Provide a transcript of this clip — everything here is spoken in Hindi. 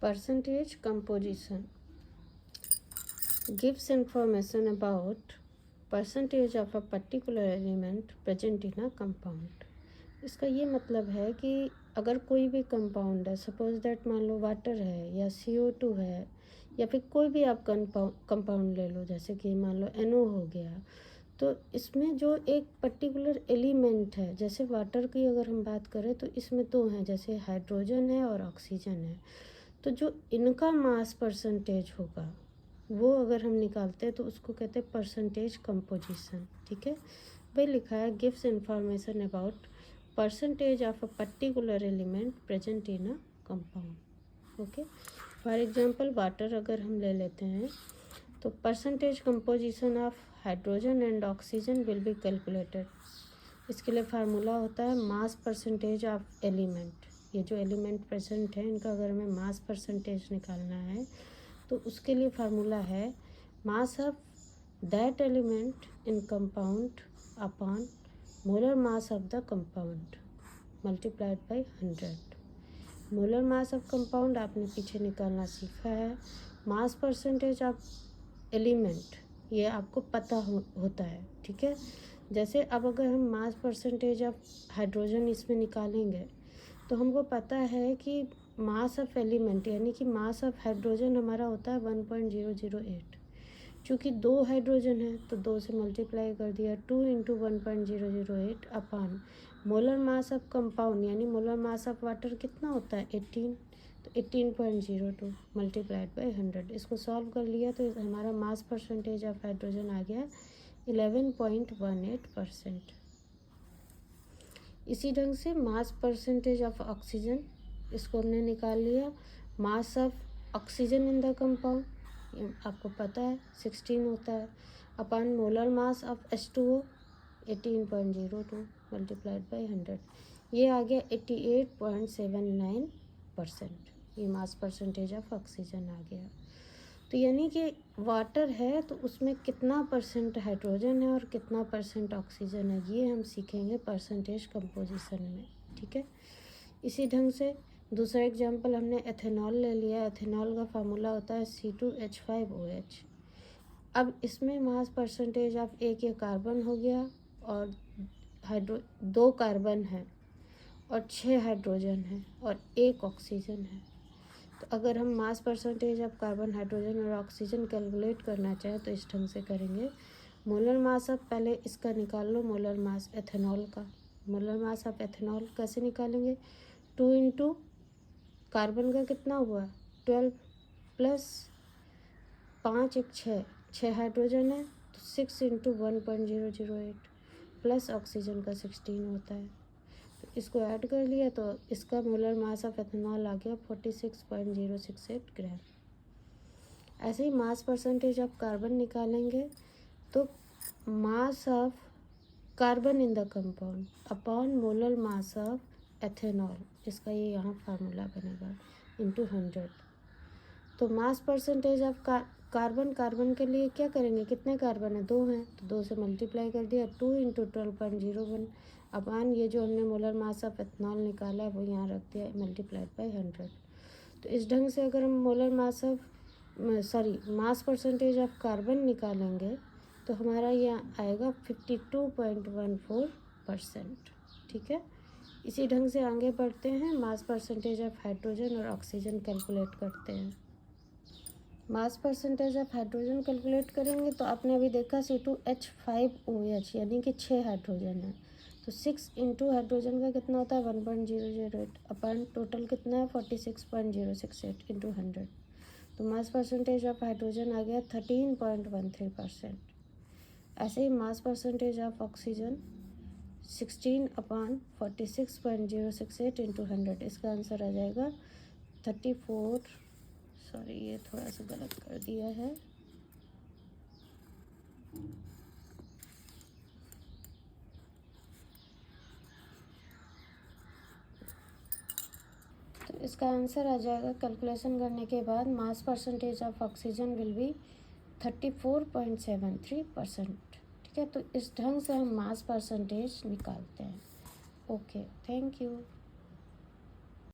Percentage composition gives information about percentage of a particular element present in a compound. इसका ये मतलब है कि अगर कोई भी कंपाउंड है, सपोज दैट मान लो वाटर है या CO2 है या फिर कोई भी आप कंपाउंड ले लो, जैसे कि मान लो NO हो गया, तो इसमें जो एक पर्टिकुलर एलिमेंट है, जैसे वाटर की अगर हम बात करें तो इसमें दो हैं, जैसे हाइड्रोजन है और ऑक्सीजन है। तो जो इनका मास परसेंटेज होगा वो अगर हम निकालते हैं तो उसको कहते हैं परसेंटेज कंपोजिशन। ठीक है भाई, लिखा है gives information about percentage of a particular element present in a compound. Okay, for example water अगर हम ले लेते हैं तो percentage composition of hydrogen and oxygen will be calculated. इसके लिए फार्मूला होता है मास परसेंटेज ऑफ एलिमेंट। ये जो एलिमेंट प्रेजेंट है इनका अगर हमें मास परसेंटेज निकालना है तो उसके लिए फार्मूला है mass of that element in compound upon molar mass of the compound multiplied by 100। Molar mass of compound आपने पीछे निकालना सीखा है। मास परसेंटेज ऑफ एलिमेंट ये आपको पता होता है। ठीक है, जैसे अब अगर हम मास परसेंटेज ऑफ हाइड्रोजन इसमें निकालेंगे तो हमको पता है कि मास ऑफ एलिमेंट यानी कि मास ऑफ हाइड्रोजन हमारा होता है 1.008। चूँकि दो हाइड्रोजन है तो 2 से मल्टीप्लाई कर दिया, 2 into 1.008 upon molar mass of compound यानी मोलर मास ऑफ वाटर कितना होता है 18, तो 18.02 मल्टीप्लाइड बाई 100। इसको सॉल्व कर लिया तो हमारा मास परसेंटेज ऑफ हाइड्रोजन आ गया 11.18%। इसी ढंग से मास परसेंटेज ऑफ ऑक्सीजन, इसको हमने निकाल लिया। Mass of oxygen in the compound आपको पता है 16 होता है upon molar mass of H2O 18.02 multiplied by 100। ये आ गया 88.79%। ये मास परसेंटेज ऑफ ऑक्सीजन आ गया। तो यानी कि वाटर है तो उसमें कितना परसेंट हाइड्रोजन है और कितना परसेंट ऑक्सीजन है, ये हम सीखेंगे परसेंटेज कंपोजिशन में। ठीक है, इसी ढंग से दूसरा एग्जांपल हमने एथेनॉल ले लिया। एथेनॉल का फार्मूला होता है C2H5OH। अब इसमें मास परसेंटेज ऑफ एक ये कार्बन हो गया और दो कार्बन है और 6 हाइड्रोजन है और 1 ऑक्सीजन है। तो अगर हम मास परसेंटेज ऑफ कार्बन, हाइड्रोजन और ऑक्सीजन कैलकुलेट करना चाहें तो इस ढंग से करेंगे। मोलर मास ऑफ, पहले इसका निकाल लो मोलर मास एथेनॉल का। मोलर मास ऑफ एथेनॉल कैसे निकालेंगे, 2 इंटू कार्बन का कितना हुआ 12 प्लस 5 एक 6 हाइड्रोजन है तो 6 इंटू 1.008 प्लस ऑक्सीजन का 16 होता है। तो इसको ऐड कर लिया तो इसका मोलर मास ऑफ एथेनॉल आ गया 46.068 ग्राम। ऐसे ही मास परसेंटेज ऑफ कार्बन निकालेंगे तो mass of carbon in the compound upon molar mass of ethanol, इसका ये यहाँ फार्मूला बनेगा इंटू 100। तो मास परसेंटेज ऑफ कार्बन के लिए क्या करेंगे, कितने कार्बन है 2 हैं तो 2 से मल्टीप्लाई कर दिया, 2 इंटू 12.01 अपान ये जो हमने मोलर मास ऑफ एथेनॉल निकाला है वो यहाँ रख दिया मल्टीप्लाइड बाई 100। तो इस ढंग से अगर हम molar mass of mass percentage of carbon निकालेंगे तो हमारा यहाँ आएगा 52.14%। ठीक है, इसी ढंग से आगे बढ़ते हैं। मास परसेंटेज ऑफ हाइड्रोजन और ऑक्सीजन कैलकुलेट करते हैं। मास परसेंटेज ऑफ हाइड्रोजन कैलकुलेट करेंगे तो आपने अभी देखा C2H5OH यानी कि 6 हाइड्रोजन है तो 6 इंटू हाइड्रोजन का कितना होता है 1.008 अपॉन टोटल कितना है 46.068 इंटू 100। तो मास परसेंटेज ऑफ हाइड्रोजन आ गया 13.13%। ऐसे ही mass percentage of oxygen 16 upon 46.068 into 100। इसका आंसर आ जाएगा 34, सॉरी ये थोड़ा सा गलत कर दिया है, तो इसका आंसर आ जाएगा कैलकुलेशन करने के बाद मास percentage of oxygen will be 34.73%। ठीक है, तो इस ढंग से हम मास परसेंटेज निकालते हैं। Okay, thank you.